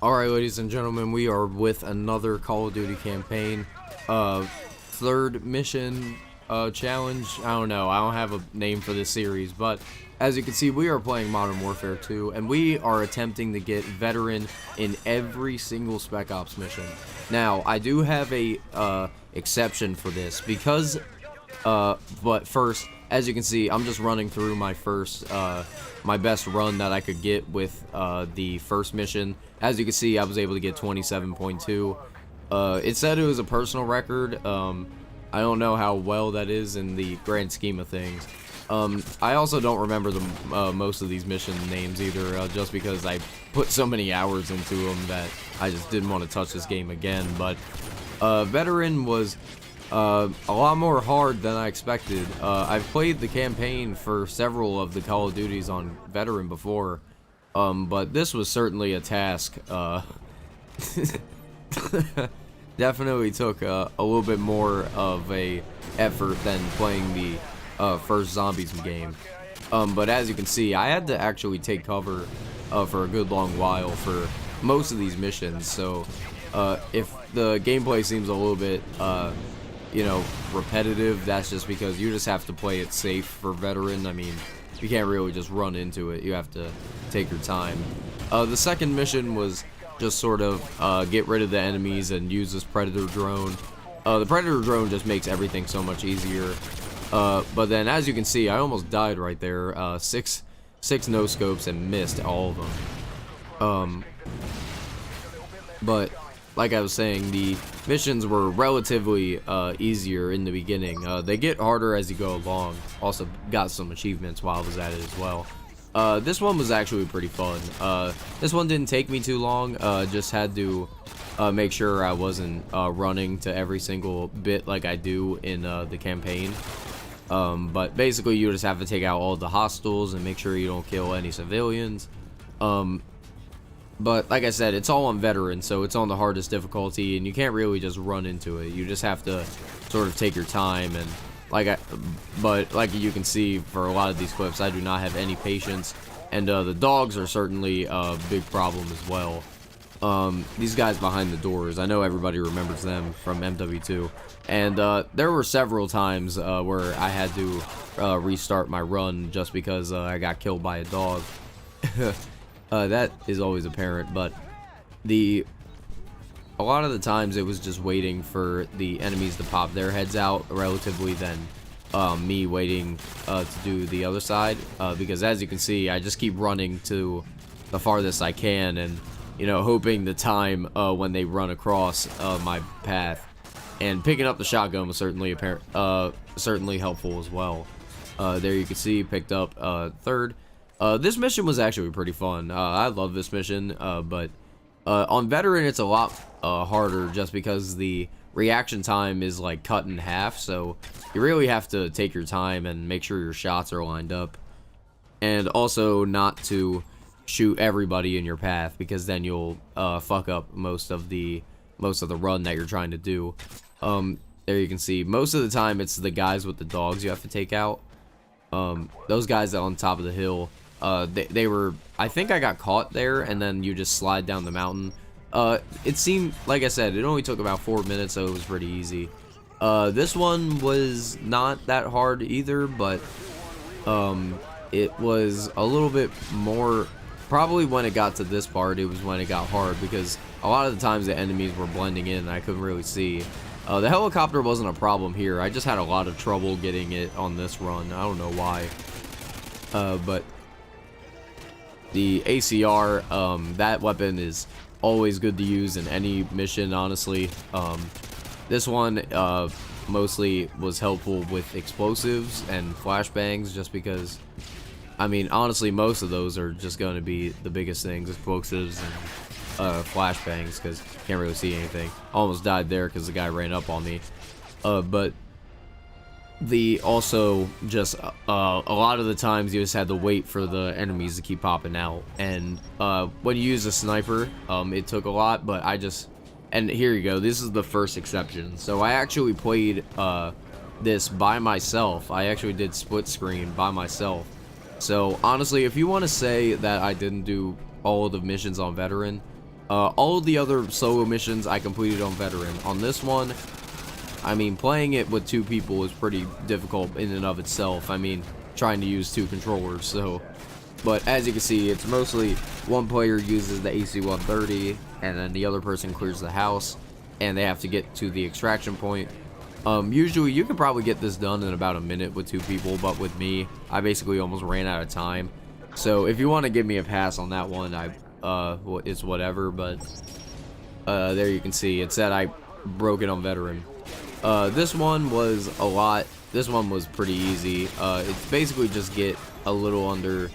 Alright, ladies and gentlemen, we are with another Call of Duty campaign. Third mission challenge. I don't know, I don't have a name for this series, but as you can see, we are playing Modern Warfare 2, and we are attempting to get veteran in every single Spec Ops mission. Now, I do have a exception for this, because but first, as you can see, I'm just running through my first my best run that I could get with the first mission. As you can see, I was able to get 27.2. It said it was a personal record. I don't know how well that is in the grand scheme of things. I also don't remember the most of these mission names either, just because I put so many hours into them that I just didn't want to touch this game again. But veteran was a lot more hard than I expected. I've played the campaign for several of the Call of Duties on veteran before, but this was certainly a task. Definitely took a little bit more of a effort than playing the first zombies game. But as you can see, I had to actually take cover for a good long while for most of these missions. So if the gameplay seems a little bit you know, repetitive, that's just because you just have to play it safe for veteran. I mean, you can't really just run into it. You have to take your time. The second mission was just sort of get rid of the enemies and use this predator drone. The predator drone just makes everything so much easier. But then, as you can see, I almost died right there. Six no scopes and missed all of them. But like I was saying, the missions were relatively easier in the beginning. They get harder as you go along. Also got some achievements while I was at it as well. This one was actually pretty fun. This one didn't take me too long. Just had to make sure I wasn't running to every single bit like I do in the campaign. But basically, you just have to take out all the hostiles and make sure you don't kill any civilians. But like I said, it's all on veteran, so it's on the hardest difficulty, and you can't really just run into it. You just have to sort of take your time, and but like you can see for a lot of these clips, I do not have any patience, and the dogs are certainly a big problem as well. These guys behind the doors, I know everybody remembers them from MW2, and there were several times where I had to restart my run just because I got killed by a dog. That is always apparent, but a lot of the times it was just waiting for the enemies to pop their heads out relatively than me waiting to do the other side, because as you can see, I just keep running to the farthest I can and, you know, hoping the time when they run across my path. And picking up the shotgun was certainly certainly helpful as well. There you can see, picked up third. This mission was actually pretty fun. I love this mission, but on veteran it's a lot harder just because the reaction time is like cut in half, so you really have to take your time and make sure your shots are lined up, and also not to shoot everybody in your path, because then you'll fuck up most of the run that you're trying to do. There you can see, most of the time it's the guys with the dogs you have to take out. Those guys on top of the hill, they were, I think I got caught there, and then you just slide down the mountain. It seemed, like I said, it only took about 4 minutes, so it was pretty easy. This one was not that hard either, but it was a little bit more, probably when it got to this part, it was when it got hard, because a lot of the times the enemies were blending in and I couldn't really see. The helicopter wasn't a problem here. I just had a lot of trouble getting it on this run. I don't know why. But the ACR, that weapon is always good to use in any mission, honestly. This one mostly was helpful with explosives and flashbangs, just because, I mean, honestly, most of those are just going to be the biggest things, explosives and flashbangs, because you can't really see anything. Almost died there because the guy ran up on me. But also just a lot of the times you just had to wait for the enemies to keep popping out, and when you use a sniper, it took a lot, but and here you go, this is the first exception. So I actually played this by myself. I actually did split screen by myself. So honestly, if you want to say that I didn't do all of the missions on veteran, All of the other solo missions I completed on veteran. On this one, I mean, playing it with 2 people is pretty difficult in and of itself. I mean, trying to use 2 controllers, so. But as you can see, it's mostly one player uses the AC-130, and then the other person clears the house, and they have to get to the extraction point. Usually you can probably get this done in about a minute with 2 people, but with me, I basically almost ran out of time. So if you want to give me a pass on that one, it's whatever, but there you can see it said I broke it on veteran. This one was this one was pretty easy. It's basically just get a little under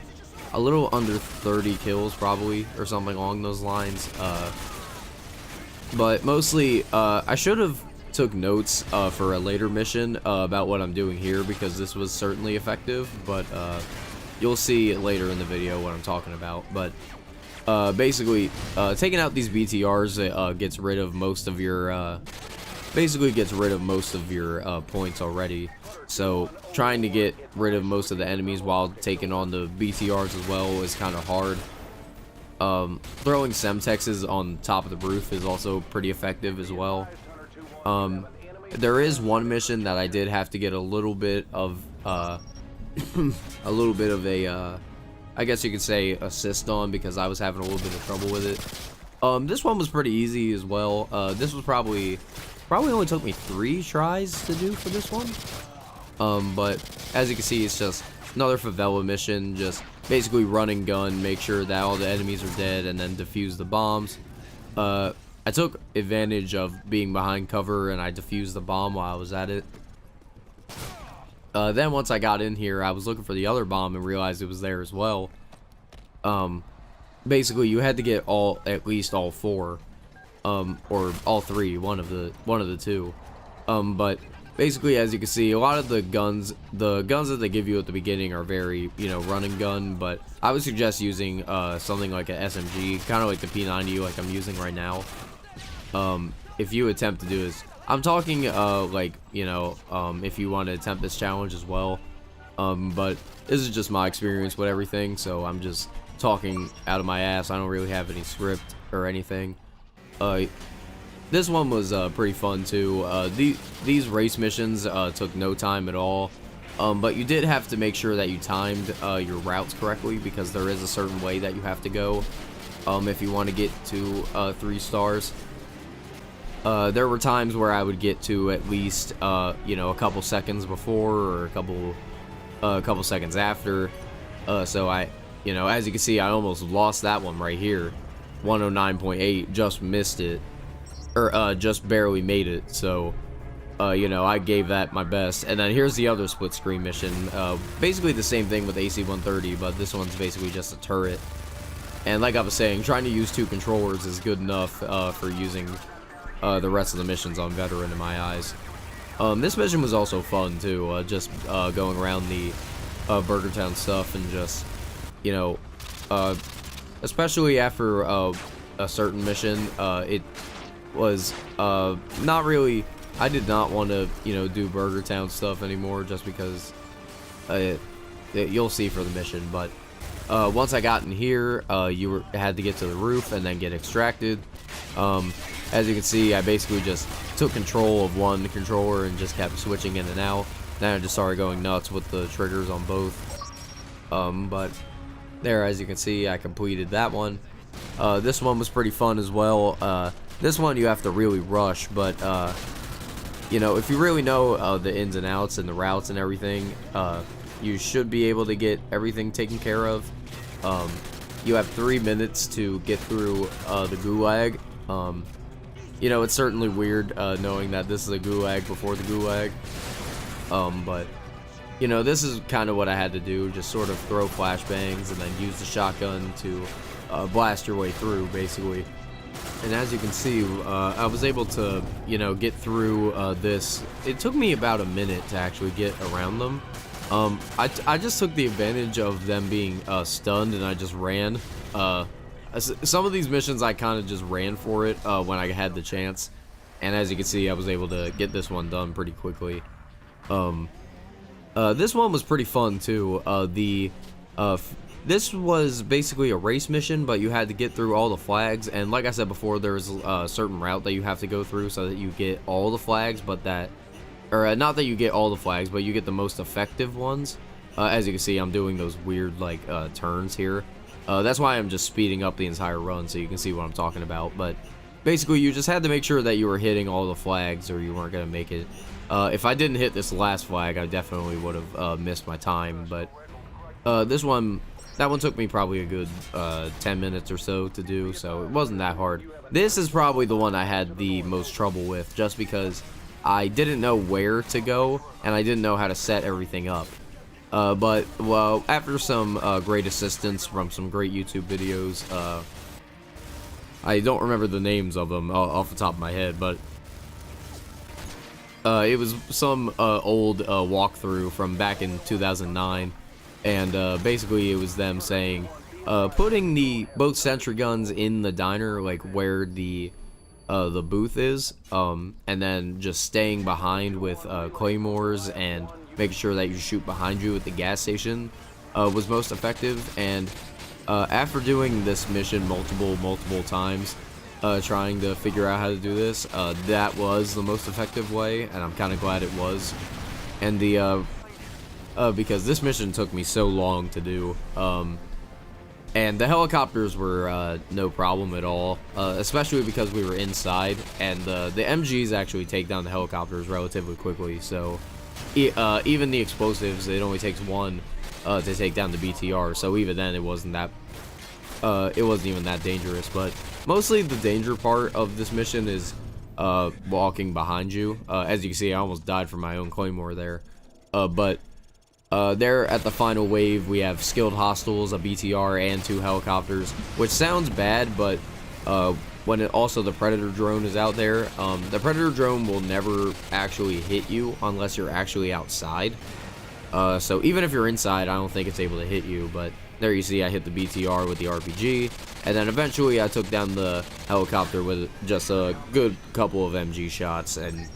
30 kills probably, or something along those lines. But mostly I should have took notes for a later mission about what I'm doing here, because this was certainly effective, but you'll see later in the video what I'm talking about. But basically taking out these BTRs gets rid of most of your points already. So trying to get rid of most of the enemies while taking on the BTRs as well is kind of hard. Throwing Semtexes on top of the roof is also pretty effective as well. There is one mission that I did have to get a little bit of I guess you could say assist on, because I was having a little bit of trouble with it. This one was pretty easy as well. This was probably only took me 3 tries to do for this one. But as you can see, it's just another favela mission, just basically run and gun, make sure that all the enemies are dead, and then defuse the bombs. I took advantage of being behind cover, and I defused the bomb while I was at it. Then once I got in here, I was looking for the other bomb and realized it was there as well. Basically you had to get at least all 4, or all 3, one of the 2. But basically, as you can see, a lot of the guns that they give you at the beginning are very, run and gun, but I would suggest using something like an SMG, kind of like the P90 like I'm using right now. If you attempt to do this, I'm talking if you want to attempt this challenge as well. But this is just my experience with everything, so I'm just talking out of my ass. I don't really have any script or anything. This one was pretty fun too. These race missions took no time at all, but you did have to make sure that you timed your routes correctly, because there is a certain way that you have to go if you want to get to 3 stars. There were times where I would get to at least a couple seconds before, or a couple seconds after. So I, as you can see, I almost lost that one right here. 109.8, just missed it, or just barely made it. So I gave that my best. And then here's the other split screen mission, basically the same thing with AC-130, but this one's basically just a turret. And like I was saying, trying to use 2 controllers is good enough for using the rest of the missions on veteran in my eyes. This mission was also fun too, just going around the Burger Town stuff, and just especially after a certain mission, it was not really, I did not want to do Burger Town stuff anymore, just because you'll see for the mission. But once I got in here, you had to get to the roof and then get extracted. As you can see, I basically just took control of one controller and just kept switching in and out. Then I just started going nuts with the triggers on both. But there, as you can see, I completed that one. This one was pretty fun as well. This one you have to really rush, but if you really know the ins and outs and the routes and everything, you should be able to get everything taken care of. You have 3 minutes to get through the gulag. It's certainly weird knowing that this is a gulag before the gulag. But this is kind of what I had to do, just sort of throw flashbangs and then use the shotgun to blast your way through, basically. And as you can see, I was able to, get through this. It took me about a minute to actually get around them. I just took the advantage of them being stunned, and I just ran. Some of these missions I kind of just ran for it when I had the chance. And as you can see, I was able to get this one done pretty quickly. This one was pretty fun too. this was basically a race mission, but you had to get through all the flags, and like I said before, there's a certain route that you have to go through so that you get all the flags, but that, or not that you get all the flags, but you get the most effective ones. As you can see, I'm doing those weird like turns here. That's why I'm just speeding up the entire run so you can see what I'm talking about. But basically, you just had to make sure that you were hitting all the flags or you weren't gonna make it. If I didn't hit this last flag, I definitely would have missed my time. But this one, that one took me probably a good 10 minutes or so to do, so it wasn't that hard. This is probably the one I had the most trouble with, just because I didn't know where to go and I didn't know how to set everything up. But well, after some great assistance from some great YouTube videos, I don't remember the names of them off the top of my head, but it was some old walkthrough from back in 2009. And basically it was them saying, putting both sentry guns in the diner, like where the booth is, and then just staying behind with claymores and making sure that you shoot behind you at the gas station was most effective. And after doing this mission multiple times, trying to figure out how to do this, that was the most effective way, and I'm kind of glad it was. And the because this mission took me so long to do, and the helicopters were no problem at all, especially because we were inside, and the MGs actually take down the helicopters relatively quickly. So even the explosives, it only takes one to take down the BTR. So even then, it wasn't even that dangerous. But mostly the danger part of this mission is walking behind you. As you can see, I almost died from my own claymore there, but there at the final wave, we have skilled hostiles, a BTR, and 2 helicopters, which sounds bad, but when also the Predator drone is out there, the Predator drone will never actually hit you unless you're actually outside. So even if you're inside, I don't think it's able to hit you, but there you see I hit the BTR with the RPG, and then eventually I took down the helicopter with just a good couple of MG shots, and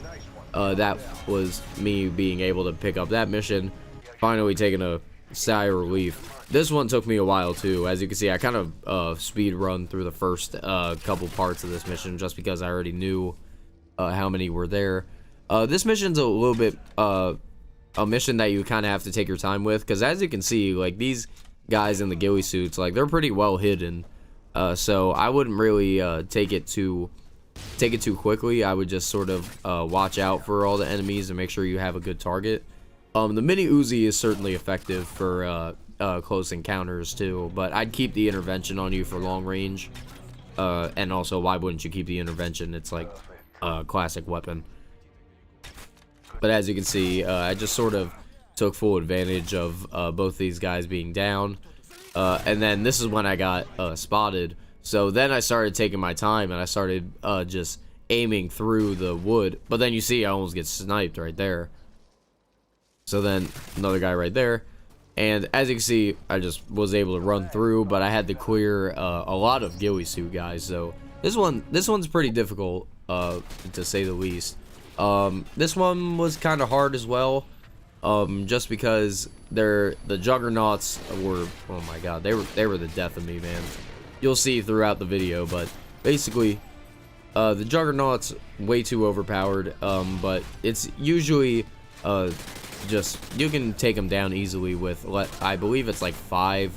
that was me being able to pick up that mission. Finally taking a sigh of relief. This one took me a while too. As you can see, I kind of speed run through the first couple parts of this mission just because I already knew how many were there. This mission's a little bit a mission that you kind of have to take your time with, because as you can see, like, these guys in the ghillie suits, like, they're pretty well hidden. So I wouldn't really take it too quickly. I would just sort of watch out for all the enemies and make sure you have a good target. The mini Uzi is certainly effective for close encounters too, but I'd keep the intervention on you for long range. And also, why wouldn't you keep the intervention? It's like a classic weapon. But as you can see, I just sort of took full advantage of both these guys being down. And then this is when I got spotted. So then I started taking my time and I started just aiming through the wood. But then you see I almost get sniped right there. So then another guy right there, and as you can see, I just was able to run through, but I had to clear a lot of ghillie suit guys. So this one's pretty difficult, to say the least. This one was kind of hard as well, just because the juggernauts were, oh my god, they were the death of me, man. You'll see throughout the video, but basically, the juggernauts way too overpowered. But it's usually just, you can take them down easily with, I believe it's like 5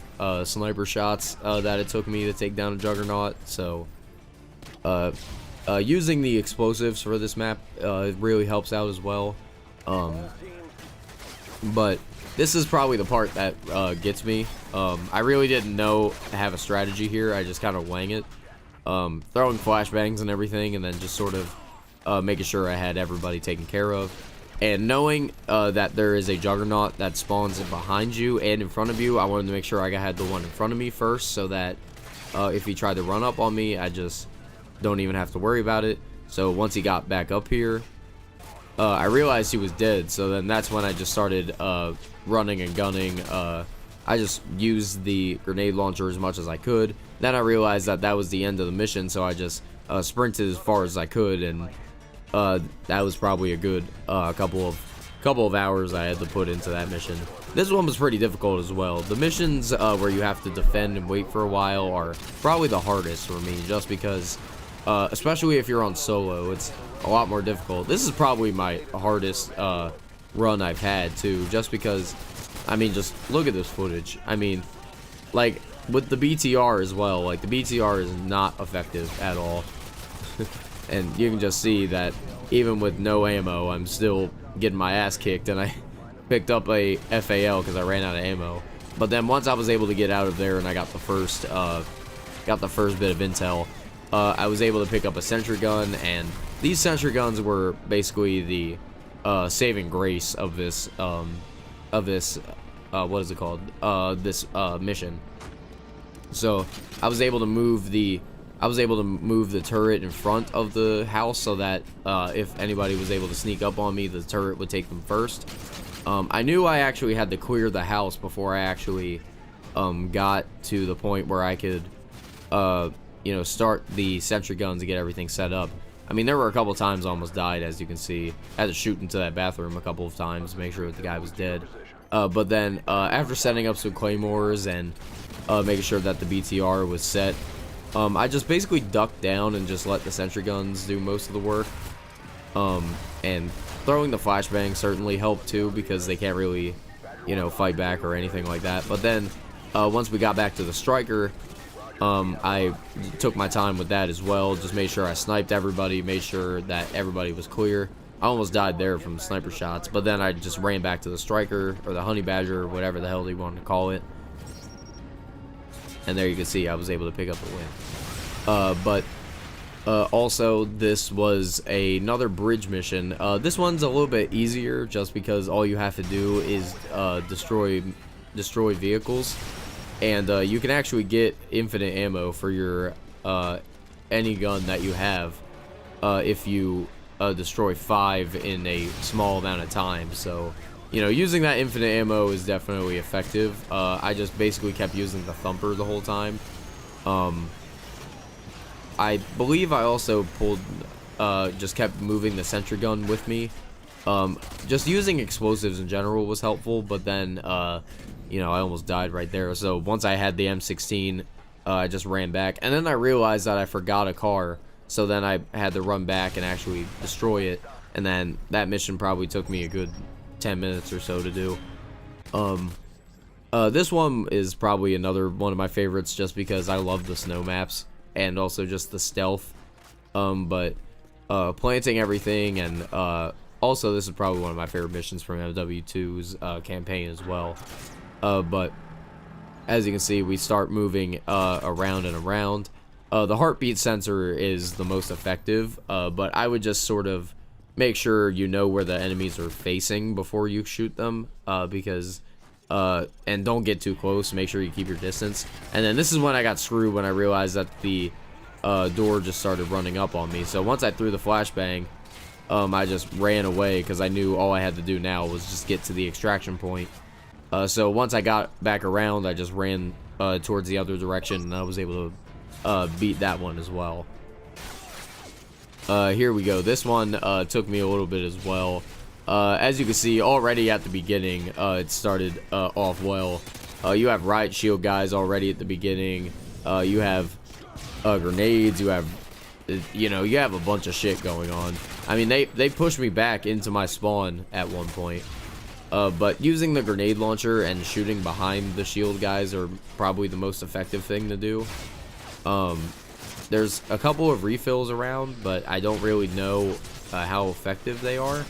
sniper shots that it took me to take down a juggernaut. So using the explosives for this map it really helps out as well. But this is probably the part that gets me. I really didn't know to have a strategy here. I just kind of wang it, throwing flashbangs and everything, and then just sort of making sure I had everybody taken care of. And knowing that there is a juggernaut that spawns behind you and in front of you, I wanted to make sure I had the one in front of me first, so that if he tried to run up on me, I just don't even have to worry about it. So once he got back up here, I realized he was dead. So then that's when I just started running and gunning. I just used the grenade launcher as much as I could. Then I realized that that was the end of the mission, so I just sprinted as far as I could, and that was probably a good couple of couple of hours I had to put into that mission. This one was pretty difficult as well. The missions where you have to defend and wait for a while are probably the hardest for me, just because, especially if you're on solo, it's a lot more difficult. This is probably my hardest run I've had too, just because, I mean, just look at this footage. I mean, like, with the BTR as well, like, the BTR is not effective at all. And you can just see that even with no ammo, I'm still getting my ass kicked, and I picked up a FAL because I ran out of ammo. But then once I was able to get out of there and I got the first bit of intel, I was able to pick up a sentry gun, and these sentry guns were basically the saving grace of this what is it called, this mission. So I was able to move the turret in front of the house so that if anybody was able to sneak up on me, the turret would take them first. I knew I actually had to clear the house before I actually got to the point where I could you know, start the sentry guns to get everything set up. I mean, there were a couple times I almost died, as you can see. I had to shoot into that bathroom a couple of times to make sure that the guy was dead. But then after setting up some claymores and making sure that the BTR was set, I just basically ducked down and just let the sentry guns do most of the work. And throwing the flashbang certainly helped too, because they can't really, you know, fight back or anything like that. But then once we got back to the striker, I took my time with that as well. Just made sure I sniped everybody, made sure that everybody was clear. I almost died there from sniper shots, but then I just ran back to the striker, or the honey badger, or whatever the hell they wanted to call it. And there you can see I was able to pick up a win. Also, this was another bridge mission. This one's a little bit easier, just because all you have to do is destroy vehicles, and you can actually get infinite ammo for your any gun that you have if you destroy 5 in a small amount of time. So, you know, using that infinite ammo is definitely effective. I just basically kept using the thumper the whole time. I believe I also just kept moving the sentry gun with me. Just using explosives in general was helpful, but then, you know, I almost died right there. So once I had the M16, I just ran back, and then I realized that I forgot a car. So then I had to run back and actually destroy it, and then that mission probably took me a good 10 minutes or so to do. This one is probably another one of my favorites, just because I love the snow maps and also just the stealth. But planting everything, and also this is probably one of my favorite missions from MW2's campaign as well. But as you can see, we start moving around and around. The heartbeat sensor is the most effective, but I would just sort of make sure you know where the enemies are facing before you shoot them, because and don't get too close. Make sure you keep your distance. And then this is when I got screwed, when I realized that the door just started running up on me. So once I threw the flashbang, I just ran away, because I knew all I had to do now was just get to the extraction point. So once I got back around, I just ran towards the other direction, and I was able to beat that one as well. Here we go. This one took me a little bit as well. As you can see, already at the beginning, it started off well. You have riot shield guys already at the beginning. You have grenades. You have, you know, you have a bunch of shit going on. I mean, they pushed me back into my spawn at one point. But using the grenade launcher and shooting behind the shield guys are probably the most effective thing to do. There's a couple of refills around, but I don't really know how effective they are.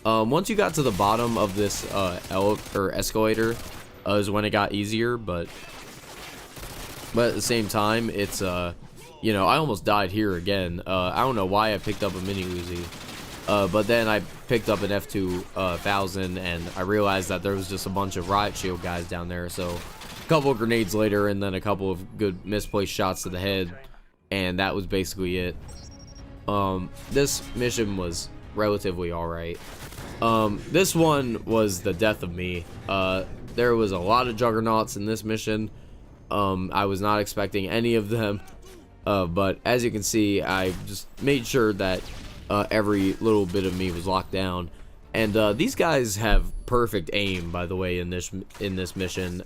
Once you got to the bottom of this escalator is when it got easier, but at the same time, it's you know, I almost died here again. I don't know why I picked up a mini Uzi, but then I picked up an F2000, and I realized that there was just a bunch of riot shield guys down there. So a couple of grenades later, and then a couple of good misplaced shots to the head, and that was basically it. This mission was relatively alright. This one was the death of me. There was a lot of juggernauts in this mission. I was not expecting any of them, but as you can see, I just made sure that every little bit of me was locked down. And these guys have perfect aim, by the way, in this mission.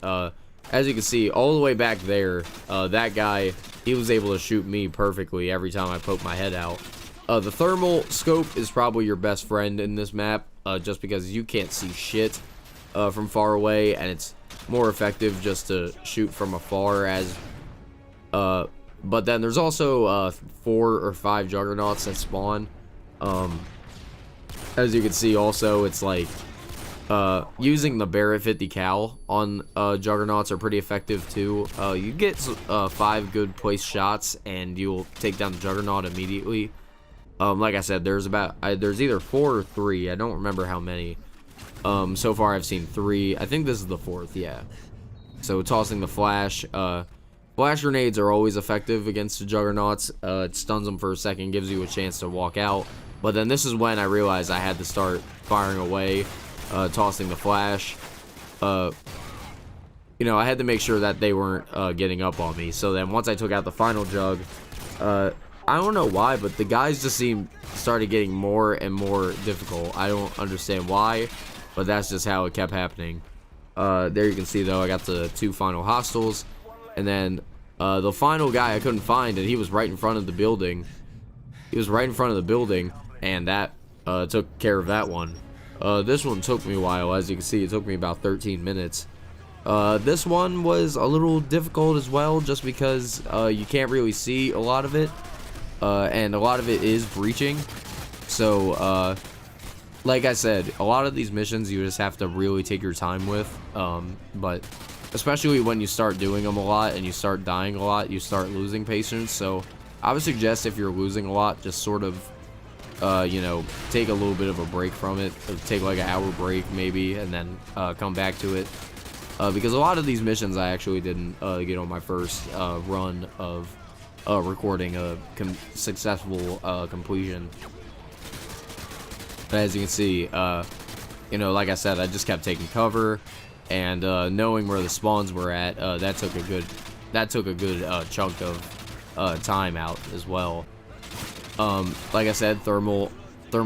As you can see, all the way back there, that guy, he was able to shoot me perfectly every time I poked my head out. The thermal scope is probably your best friend in this map, just because you can't see shit from far away, and it's more effective just to shoot from afar. But then there's also 4 or 5 juggernauts that spawn. As you can see, also, it's like using the Barrett 50 cal on juggernauts are pretty effective too. You get 5 good place shots and you'll take down the juggernaut immediately. Like I said, there's either 4 or 3. I don't remember how many. So far I've seen 3. I think this is the 4th. Yeah. So tossing the flash. Flash grenades are always effective against the juggernauts. It stuns them for a second, gives you a chance to walk out. But then this is when I realized I had to start firing away, tossing the flash. You know, I had to make sure that they weren't getting up on me. So then once I took out the final jug, I don't know why, but the guys just started getting more and more difficult. I don't understand why, but that's just how it kept happening. There you can see, though, I got the 2 final hostiles. And then the final guy I couldn't find, and he was right in front of the building. He was right in front of the building, and that took care of that one. This one took me a while. As you can see, it took me about 13 minutes. This one was a little difficult as well, just because you can't really see a lot of it, and a lot of it is breaching. So, like I said, a lot of these missions you just have to really take your time with, but especially when you start doing them a lot and you start dying a lot, you start losing patience. So I would suggest, if you're losing a lot, just sort of you know, take a little bit of a break from it. Take like an hour break maybe, and then come back to it, because a lot of these missions I actually didn't get on my first run of recording a successful completion. But as you can see, you know, like I said, I just kept taking cover, and knowing where the spawns were at, that took a good chunk of time out as well. Like I said, thermal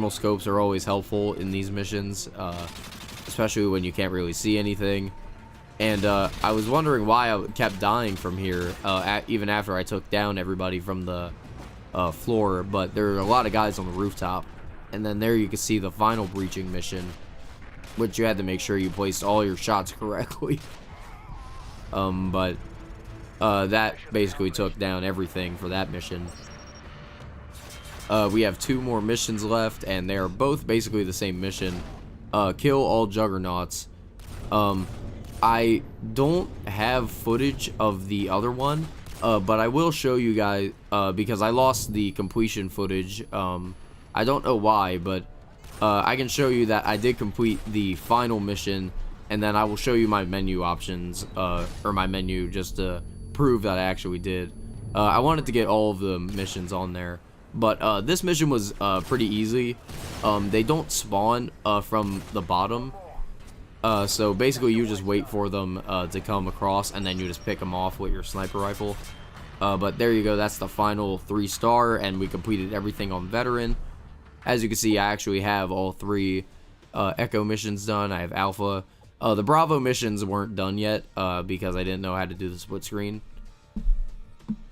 scopes are always helpful in these missions, especially when you can't really see anything. And I was wondering why I kept dying from here, even after I took down everybody from the floor. But there are a lot of guys on the rooftop. And then there you can see the final breaching mission, which you had to make sure you placed all your shots correctly. But that basically took down everything for that mission. We have 2 more missions left, and they are both basically the same mission. Kill all juggernauts. I don't have footage of the other one, but I will show you guys, because I lost the completion footage. I don't know why, but I can show you that I did complete the final mission, and then I will show you my menu options, or my menu, just to prove that I actually did. I wanted to get all of the missions on there, but this mission was pretty easy. They don't spawn from the bottom, so basically you just wait for them to come across, and then you just pick them off with your sniper rifle. But there you go, that's the final 3-star, and we completed everything on veteran. As you can see, I actually have all 3 Echo missions done. I have Alpha. The Bravo missions weren't done yet because I didn't know how to do the split screen.